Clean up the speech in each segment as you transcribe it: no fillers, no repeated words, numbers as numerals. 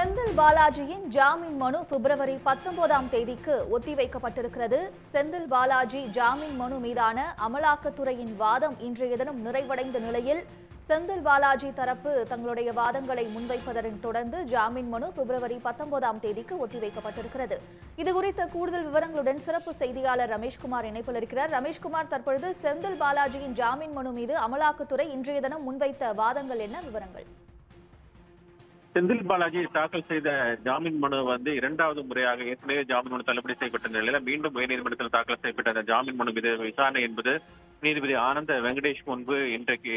செந்தில் பாலாஜியின் ஜாமீன் மனு பிப்ரவரி 19ஆம் தேதிக்கு ஒத்திவைக்கப்பட்டிருக்கிறது. செந்தில் பாலாஜி ஜாமீன் மனு மீதான அமலாக்கத்துறையின் வாதம் இன்றைய தினம் நிறைவடைந்த நிலையில் செந்தில் பாலாஜி தரப்பு தங்களுடைய வாதங்களை முன்வைப்பதனை தொடர்ந்து ஜாமீன் மனு பிப்ரவரி 19ஆம் தேதிக்கு ஒத்திவைக்கப்பட்டிருக்கிறது. இதுகுறித்த கூடுதல் விவரங்களுடன் சிறப்பு செய்தியாளர் ரமேஷ்குமார் இணைப்பில் இருக்கிறார். ரமேஷ்குமார், தற்பொழுது செந்தில் பாலாஜியின் ஜாமீன் மனு மீது அமலாக்கத்துறை இன்றைய தினம் முன்வைத்த வாதங்கள் என்ன, விவரங்கள்? செந்தில் பாலாஜி தாக்கல் செய்த ஜாமீன் மனு இரண்டாவது முறையாக ஏற்கனவே ஜாமீன் மனு தள்ளுபடி செய்யப்பட்ட நிலையில மீண்டும் உயர்நீதிமன்றத்தில் தாக்கல் செய்யப்பட்ட அந்த ஜாமீன் மனு மீது விசாரணை என்பது நீதிபதி ஆனந்த வெங்கடேஷ் முன்பு இன்றைக்கு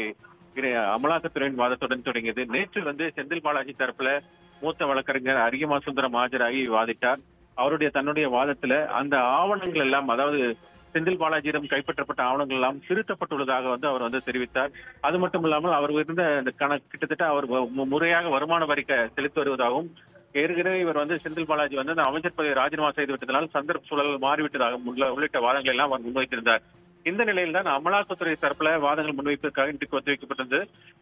அமலாக்கத்துறையின் வாதத்துடன் தொடங்கியது. நேற்று செந்தில் பாலாஜி தரப்புல மூத்த வழக்கறிஞர் அரியமா சுந்தரம் ஆஜராகி வாதிட்டார். அவருடைய தன்னுடைய வாதத்துல அந்த ஆவணங்கள் எல்லாம், அதாவது செந்தில் பாலாஜியிடம் கைப்பற்றப்பட்ட ஆவணங்கள் எல்லாம் திருத்தப்பட்டுள்ளதாக அவர் தெரிவித்தார். அது மட்டும் இல்லாமல் அவர் இருந்த கிட்டத்தட்ட அவர் முறையாக வருமான வரி செலுத்தி வருவதாகவும், ஏற்கனவே இவர் செந்தில் பாலாஜி அந்த அமைச்சர் பதவியை ராஜினாமா செய்து விட்டதனால் சந்தர்ப்ப சூழல் மாறிவிட்டதாக உள்ளிட்ட வாதங்களை எல்லாம் அவர் முன்வைத்திருந்தார். இந்த நிலையில் தான் அமலாக்கத்துறை தரப்புல வாதங்கள் முன்வைப்பதற்காக இன்றைக்கு ஒத்திவைக்கப்பட்டது.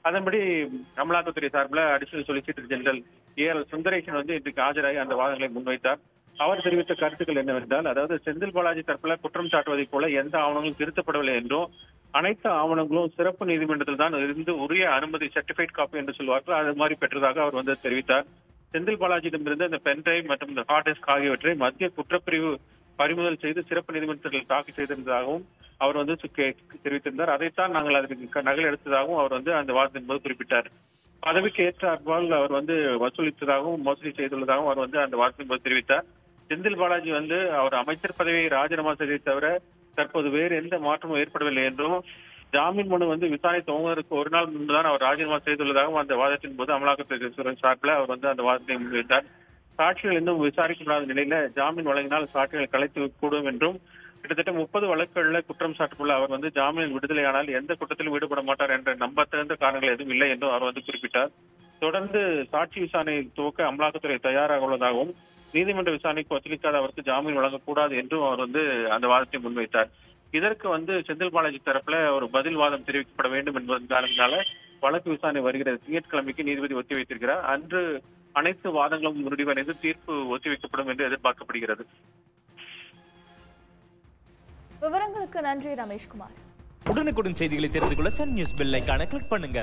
அதன்படி அமலாக்கத்துறை சார்பில் additional solicitor general AL Sundaresan இன்றைக்கு ஆஜராகி அந்த வாதங்களை முன்வைத்தார். அவர் தெரிவித்த கருத்துக்கள் என்னவென்றால், அதாவது செந்தில் பாலாஜி தரப்புல குற்றம் சாட்டுவதை போல எந்த ஆவணங்களும் திருத்தப்படவில்லை என்றும், அனைத்து ஆவணங்களும் சிறப்பு நீதிமன்றத்தில் தான் இருந்து உரிய அனுமதி சர்டிபிகேட் காப்பி என்று சொல்வார்கள், அது மாதிரி பெற்றதாக அவர் தெரிவித்தார். செந்தில் பாலாஜியிடமிருந்து இந்த பென்டிரைவ் மற்றும் இந்த ஹார்ட் டிஸ்க் ஆகியவற்றை மத்திய குற்றப்பிரிவு பறிமுதல் செய்து சிறப்பு நீதிமன்றத்தில் தாக்கல் செய்திருந்ததாகவும் அவர் தெரிவித்திருந்தார். அதைத்தான் நாங்கள் அதற்கு நகல் எடுத்ததாகவும் அவர் அந்த வாதத்தின் போது குறிப்பிட்டார். பதவிக்கு ஏற்றாற்போல் அவர் வசூலித்ததாகவும் மோசடி செய்துள்ளதாகவும் அவர் அந்த வாதத்தின் போது தெரிவித்தார். செந்தில் பாலாஜி அவர் அமைச்சர் பதவியை ராஜினாமா செய்ததை தவிர தற்போது வேறு எந்த மாற்றமும் ஏற்படவில்லை என்றும், ஜாமீன் மனு விசாரணை துவங்குவதற்கு ஒரு நாள் முன்புதான் அவர் ராஜினாமா செய்துள்ளதாகவும் அந்த வாதத்தின் போது அமலாக்கத்துறை சார்பில் அவர் அந்த வாதத்தை முன்வைத்தார். சாட்சிகள் இன்னும் விசாரிக்கப்படாத நிலையில ஜாமீன் வழங்கினால் சாட்சிகள் கலைத்து கூடும் என்றும், கிட்டத்தட்ட 30 வழக்குகள்ல குற்றம் சாட்டப்பட்டுள்ள அவர் ஜாமீனில் விடுதலையானால் எந்த குற்றத்திலும் ஈடுபட மாட்டார் என்ற நம்பத்தகுந்த காரணங்கள் எதுவும் இல்லை என்றும் அவர் குறிப்பிட்டார். தொடர்ந்து சாட்சி விசாரணை துவக்க அமலாக்கத்துறை தயாராக உள்ளதாகவும், நீதிமன்ற விசாரணைக்கு ஒத்துழைக்காத அவருக்கு ஜாமீன் வழங்கக்கூடாது என்றும் அவர் அந்த வாதத்தை முன்வைத்தார். இதற்கு செந்தில் பாலாஜி தரப்புல ஒரு பதில் வாதம் தெரிவிக்கப்பட வேண்டும் என்பதன் காரணத்தினால வழக்கு விசாரணை வருகிற திங்கட்கிழமைக்கு நீதிபதி ஒத்திவைத்திருக்கிறார். அன்று அனைத்து வாதங்களும் முடிவடைந்து தீர்ப்பு ஒத்திவைக்கப்படும் என்று எதிர்பார்க்கப்படுகிறது. விவரங்களுக்கு நன்றி ரமேஷ்குமார். உடனுக்குடன் செய்திகளை தெரிந்து கொள்ள சன் நியூஸ் பெல் ஐகானை கிளிக் பண்ணுங்க.